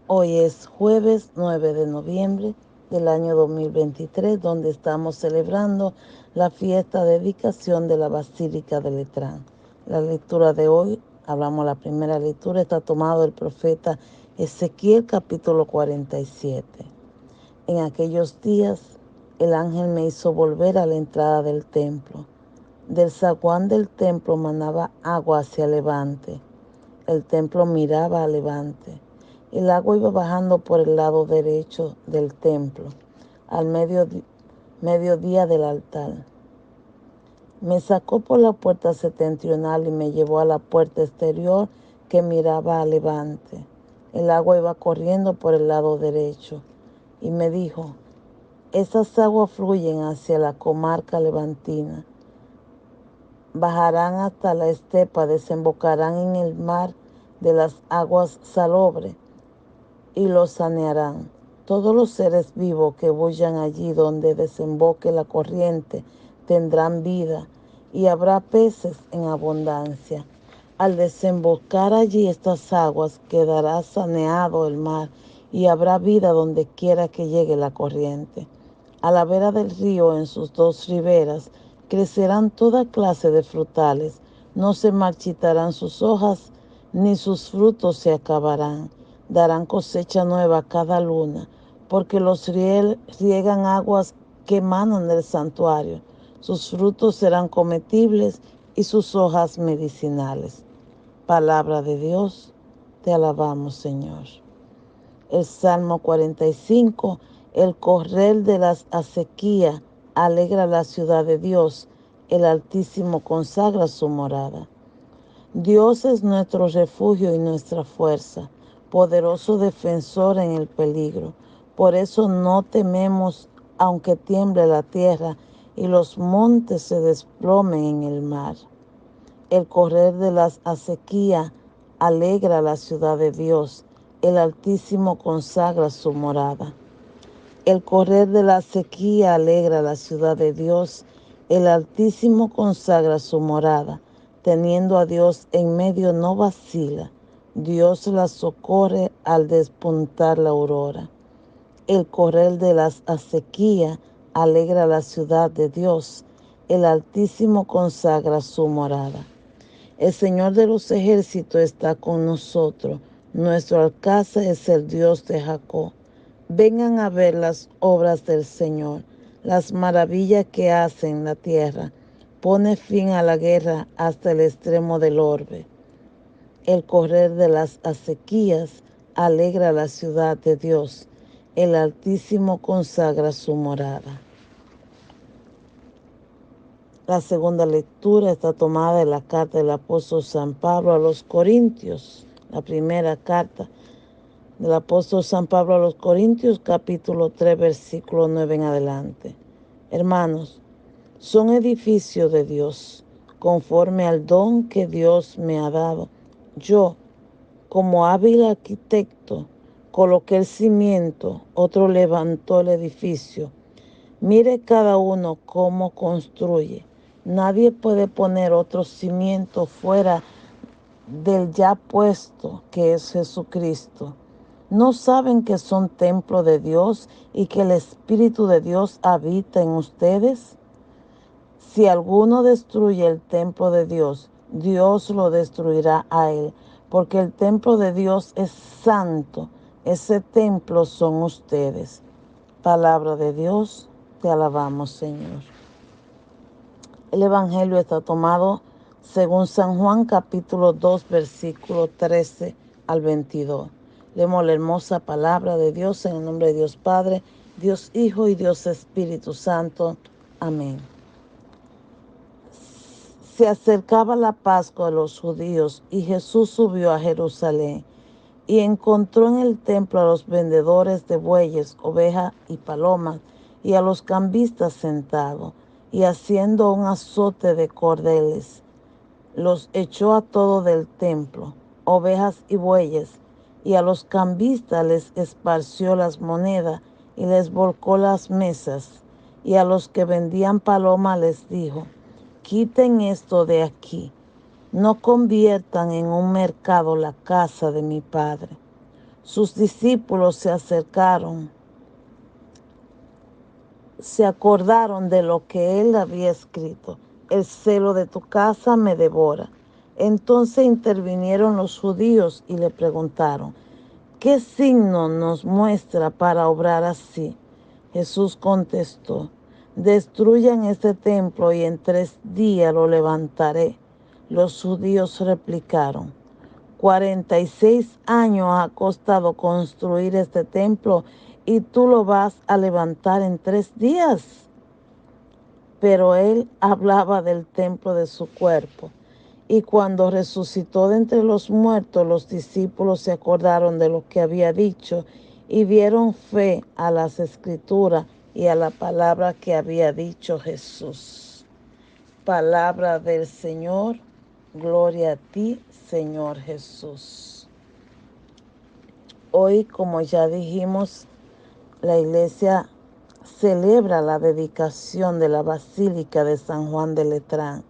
Hoy es jueves 9 de noviembre del año 2023, donde estamos celebrando la fiesta de dedicación de la Basílica de Letrán. La lectura de hoy, la primera lectura, está tomada del profeta Ezequiel capítulo 47. En aquellos días, el ángel me hizo volver a la entrada del templo. Del zaguán del templo manaba agua hacia levante. El templo miraba a levante. El agua iba bajando por el lado derecho del templo, al mediodía del altar. Me sacó por la puerta septentrional y me llevó a la puerta exterior que miraba a levante. El agua iba corriendo por el lado derecho y me dijo: esas aguas fluyen hacia la comarca levantina, bajarán hasta la estepa, desembocarán en el mar de las aguas salobres y lo sanearán. Todos los seres vivos que bullan allí donde desemboque la corriente tendrán vida y habrá peces en abundancia. Al desembocar allí estas aguas quedará saneado el mar y habrá vida donde quiera que llegue la corriente. A la vera del río, en sus dos riberas, crecerán toda clase de frutales. No se marchitarán sus hojas, ni sus frutos se acabarán. Darán cosecha nueva cada luna, porque los riegan aguas que emanan del santuario. Sus frutos serán comestibles y sus hojas medicinales. Palabra de Dios, te alabamos, Señor. El Salmo 45, el correr de las acequias alegra la ciudad de Dios, el Altísimo consagra su morada. Dios es nuestro refugio y nuestra fuerza, poderoso defensor en el peligro. Por eso no tememos, aunque tiemble la tierra y los montes se desplomen en el mar. El correr de las acequias alegra la ciudad de Dios, el Altísimo consagra su morada. El correr de la sequía alegra la ciudad de Dios, el Altísimo consagra su morada. Teniendo a Dios en medio no vacila, Dios la socorre al despuntar la aurora. El correr de las acequias alegra la ciudad de Dios, el Altísimo consagra su morada. El Señor de los ejércitos está con nosotros, nuestro alcázar es el Dios de Jacob. Vengan a ver las obras del Señor, las maravillas que hace en la tierra. Pone fin a la guerra hasta el extremo del orbe. El correr de las acequias alegra la ciudad de Dios. El Altísimo consagra su morada. La segunda lectura está tomada de la carta del apóstol San Pablo a los Corintios. La primera carta del apóstol San Pablo a los Corintios, capítulo 3, versículo 9 en adelante. Hermanos, son edificio de Dios, conforme al don que Dios me ha dado. Yo, como hábil arquitecto, coloqué el cimiento, otro levantó el edificio. Mire cada uno cómo construye. Nadie puede poner otro cimiento fuera del ya puesto, que es Jesucristo. ¿No saben que son templo de Dios y que el Espíritu de Dios habita en ustedes? Si alguno destruye el templo de Dios, Dios lo destruirá a él, porque el templo de Dios es santo. Ese templo son ustedes. Palabra de Dios, te alabamos, Señor. El Evangelio está tomado según San Juan capítulo 2, versículo 13 al 22. Leemos la hermosa palabra de Dios en el nombre de Dios Padre, Dios Hijo y Dios Espíritu Santo. Amén. Se acercaba la Pascua de los judíos y Jesús subió a Jerusalén y encontró en el templo a los vendedores de bueyes, ovejas y palomas y a los cambistas sentados, y haciendo un azote de cordeles, los echó a todos del templo, ovejas y bueyes, y a los cambistas les esparció las monedas y les volcó las mesas, y a los que vendían palomas les dijo: quiten esto de aquí, no conviertan en un mercado la casa de mi Padre. Sus discípulos se acordaron de lo que él había escrito. El celo de tu casa me devora. Entonces intervinieron los judíos y le preguntaron, ¿qué signo nos muestra para obrar así? Jesús contestó, destruyan este templo y en 3 días lo levantaré. Los judíos replicaron, 46 años ha costado construir este templo y tú lo vas a levantar en 3 días. Pero él hablaba del templo de su cuerpo. Y cuando resucitó de entre los muertos, los discípulos se acordaron de lo que había dicho y dieron fe a las escrituras y a la palabra que había dicho Jesús. Palabra del Señor, gloria a ti, Señor Jesús. Hoy, como ya dijimos, la iglesia celebra la dedicación de la Basílica de San Juan de Letrán.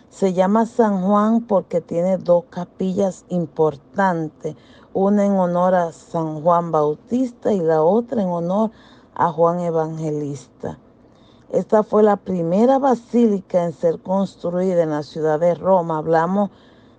Se llama San Juan porque tiene 2 capillas importantes, una en honor a San Juan Bautista y la otra en honor a Juan Evangelista. Esta fue la primera basílica en ser construida en la ciudad de Roma. Hablamos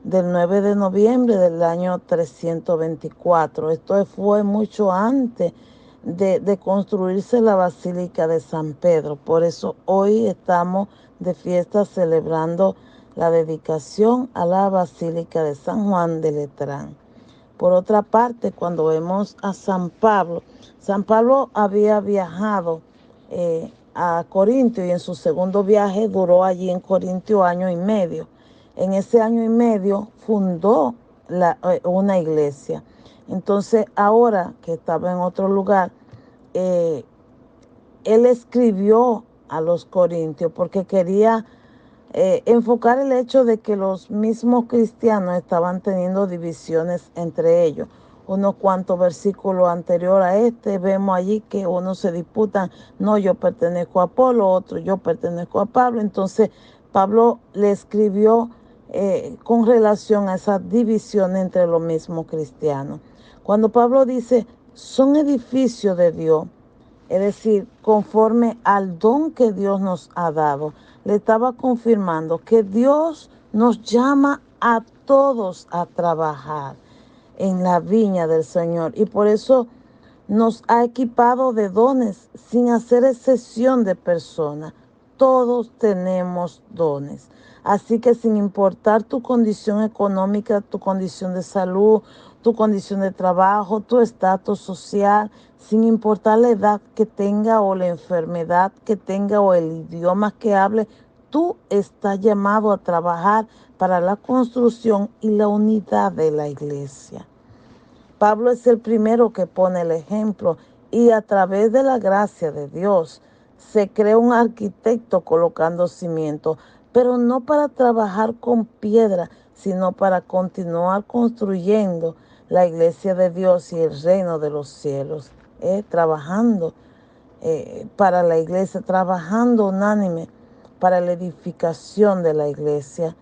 del 9 de noviembre del año 324. Esto fue mucho antes de construirse la Basílica de San Pedro. Por eso hoy estamos de fiesta celebrando la dedicación a la Basílica de San Juan de Letrán. Por otra parte, cuando vemos a San Pablo había viajado a Corintio y en su segundo viaje duró allí en Corintio 1 año y medio. En ese 1 año y medio fundó una iglesia. Entonces ahora que estaba en otro lugar, él escribió a los corintios porque quería enfocar el hecho de que los mismos cristianos estaban teniendo divisiones entre ellos. Unos cuantos versículos anterior a este, vemos allí que unos se disputan, no, yo pertenezco a Apolo, otro, yo pertenezco a Pablo. Entonces, Pablo le escribió con relación a esa división entre los mismos cristianos. Cuando Pablo dice, son edificios de Dios, es decir, conforme al don que Dios nos ha dado, le estaba confirmando que Dios nos llama a todos a trabajar en la viña del Señor. Y por eso nos ha equipado de dones sin hacer excepción de personas. Todos tenemos dones. Así que sin importar tu condición económica, tu condición de salud, tu condición de trabajo, tu estatus social, sin importar la edad que tenga o la enfermedad que tenga o el idioma que hable, tú estás llamado a trabajar para la construcción y la unidad de la iglesia. Pablo es el primero que pone el ejemplo y a través de la gracia de Dios se crea un arquitecto colocando cimientos, pero no para trabajar con piedra, sino para continuar construyendo la iglesia de Dios y el reino de los cielos, trabajando para la iglesia, trabajando unánime para la edificación de la iglesia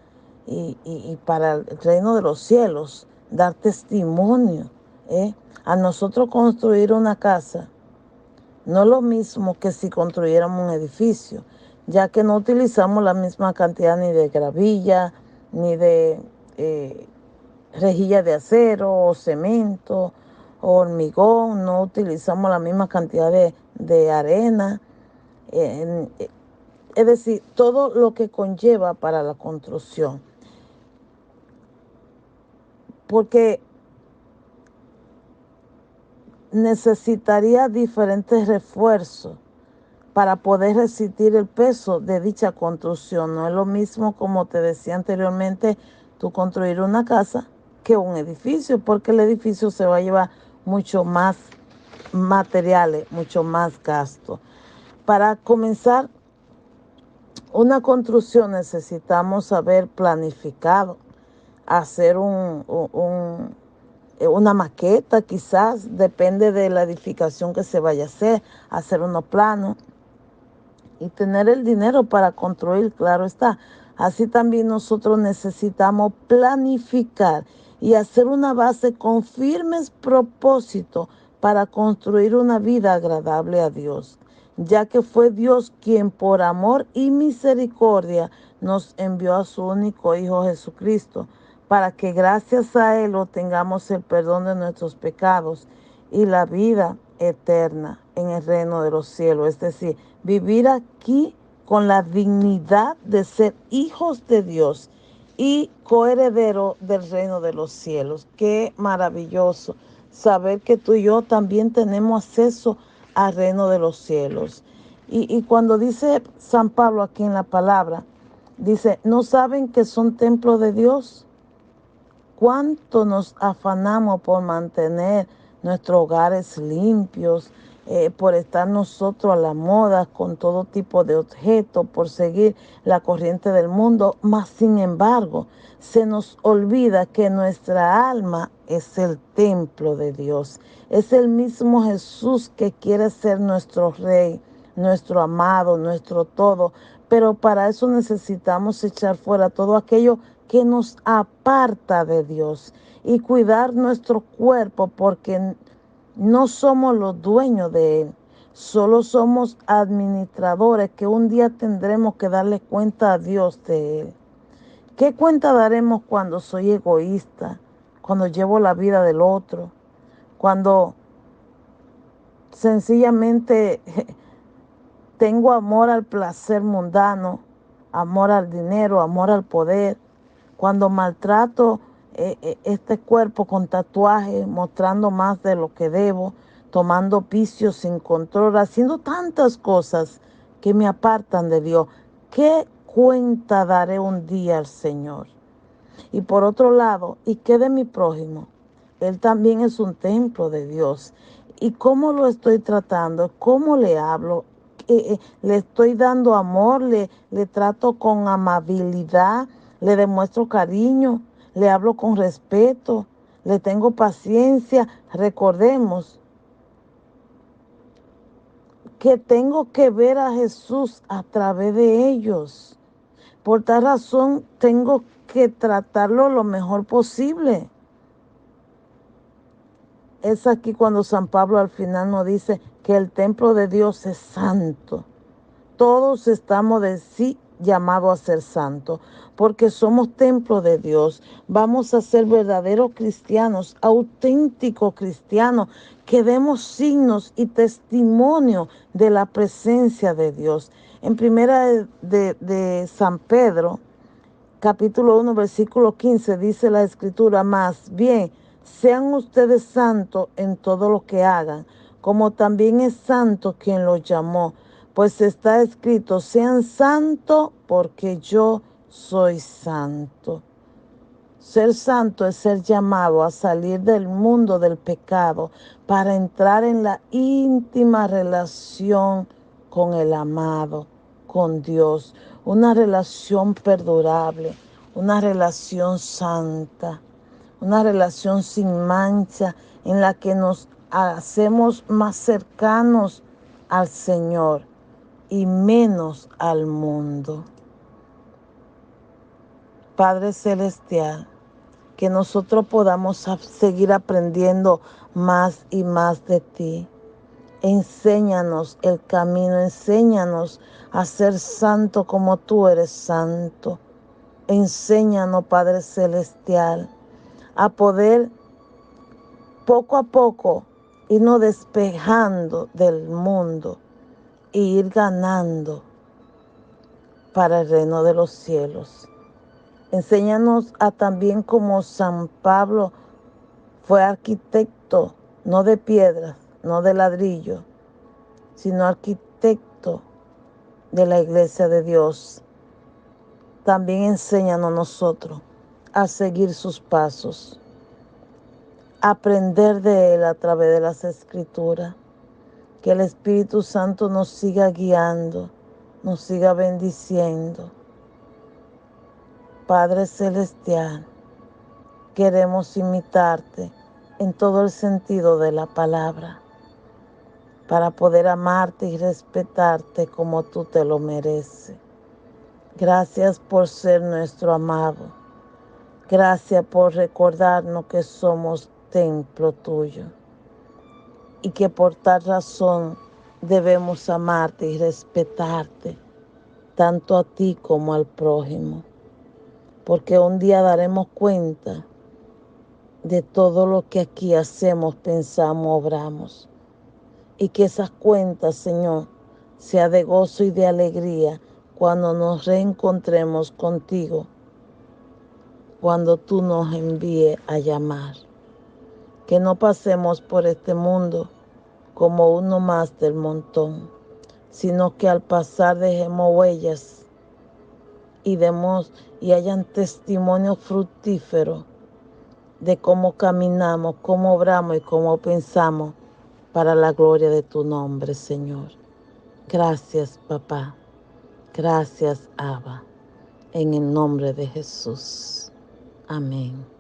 y para el reino de los cielos, dar testimonio. A nosotros construir una casa no es lo mismo que si construyéramos un edificio, ya que no utilizamos la misma cantidad ni de gravilla, ni de rejilla de acero o cemento o hormigón, no utilizamos la misma cantidad de arena, es decir, todo lo que conlleva para la construcción. Porque necesitaría diferentes refuerzos para poder resistir el peso de dicha construcción. No es lo mismo, como te decía anteriormente, tú construir una casa que un edificio, porque el edificio se va a llevar mucho más materiales, mucho más gasto. Para comenzar una construcción necesitamos haber planificado, hacer una maqueta, quizás, depende de la edificación que se vaya a hacer unos planos y tener el dinero para construir, claro está. Así también nosotros necesitamos planificar y hacer una base con firmes propósitos para construir una vida agradable a Dios, ya que fue Dios quien por amor y misericordia nos envió a su único Hijo Jesucristo, para que gracias a Él obtengamos el perdón de nuestros pecados y la vida eterna en el reino de los cielos. Es decir, vivir aquí con la dignidad de ser hijos de Dios y coheredero del reino de los cielos. Qué maravilloso saber que tú y yo también tenemos acceso al reino de los cielos. Y cuando dice San Pablo aquí en la palabra, dice, ¿no saben que son templo de Dios? ¿Cuánto nos afanamos por mantener nuestros hogares limpios, por estar nosotros a la moda con todo tipo de objetos, por seguir la corriente del mundo? Mas, sin embargo, se nos olvida que nuestra alma es el templo de Dios. Es el mismo Jesús que quiere ser nuestro Rey, nuestro amado, nuestro todo. Pero para eso necesitamos echar fuera todo aquello que nos aparta de Dios y cuidar nuestro cuerpo, porque no somos los dueños de Él. Solo somos administradores que un día tendremos que darle cuenta a Dios de Él. ¿Qué cuenta daremos cuando soy egoísta? Cuando llevo la vida del otro, cuando sencillamente tengo amor al placer mundano, amor al dinero, amor al poder, cuando maltrato este cuerpo con tatuajes, mostrando más de lo que debo, tomando vicios sin control, haciendo tantas cosas que me apartan de Dios. ¿Qué cuenta daré un día al Señor? Y por otro lado, ¿y qué de mi prójimo? Él también es un templo de Dios. ¿Y cómo lo estoy tratando? ¿Cómo le hablo? ¿Le estoy dando amor? ¿Le trato con amabilidad? ¿Le demuestro cariño? ¿Le hablo con respeto? ¿Le tengo paciencia? Recordemos que tengo que ver a Jesús a través de ellos. Por tal razón, tengo que tratarlo lo mejor posible. Es aquí cuando San Pablo al final nos dice que el templo de Dios es santo. Todos estamos de sí llamados a ser santos, porque somos templo de Dios. Vamos a ser verdaderos cristianos, auténticos cristianos, que demos signos y testimonio de la presencia de Dios. En primera de San Pedro, capítulo 1, versículo 15, dice la Escritura, más bien, sean ustedes santos en todo lo que hagan, como también es santo quien los llamó. Pues está escrito, sean santos porque yo soy santo. Ser santo es ser llamado a salir del mundo del pecado para entrar en la íntima relación con el amado, con Dios. Una relación perdurable, una relación santa, una relación sin mancha en la que nos hacemos más cercanos al Señor y menos al mundo. Padre Celestial, que nosotros podamos seguir aprendiendo más y más de ti. Enséñanos el camino, enséñanos a ser santo como tú eres santo. Enséñanos, Padre Celestial, a poder poco a poco irnos despejando del mundo e ir ganando para el reino de los cielos. Enséñanos a también como San Pablo fue arquitecto, no de piedras, no de ladrillo, sino arquitecto de la iglesia de Dios. También enséñanos nosotros a seguir sus pasos, aprender de Él a través de las Escrituras. Que el Espíritu Santo nos siga guiando, nos siga bendiciendo. Padre Celestial, queremos imitarte en todo el sentido de la palabra, para poder amarte y respetarte como tú te lo mereces. Gracias por ser nuestro amado. Gracias por recordarnos que somos templo tuyo y que por tal razón debemos amarte y respetarte, tanto a ti como al prójimo, porque un día daremos cuenta de todo lo que aquí hacemos, pensamos, obramos, y que esas cuentas, Señor, sea de gozo y de alegría cuando nos reencontremos contigo, cuando tú nos envíes a llamar. Que no pasemos por este mundo como uno más del montón, sino que al pasar dejemos huellas y hayan testimonios fructíferos de cómo caminamos, cómo obramos y cómo pensamos para la gloria de tu nombre, Señor. Gracias, papá. Gracias, Abba. En el nombre de Jesús. Amén.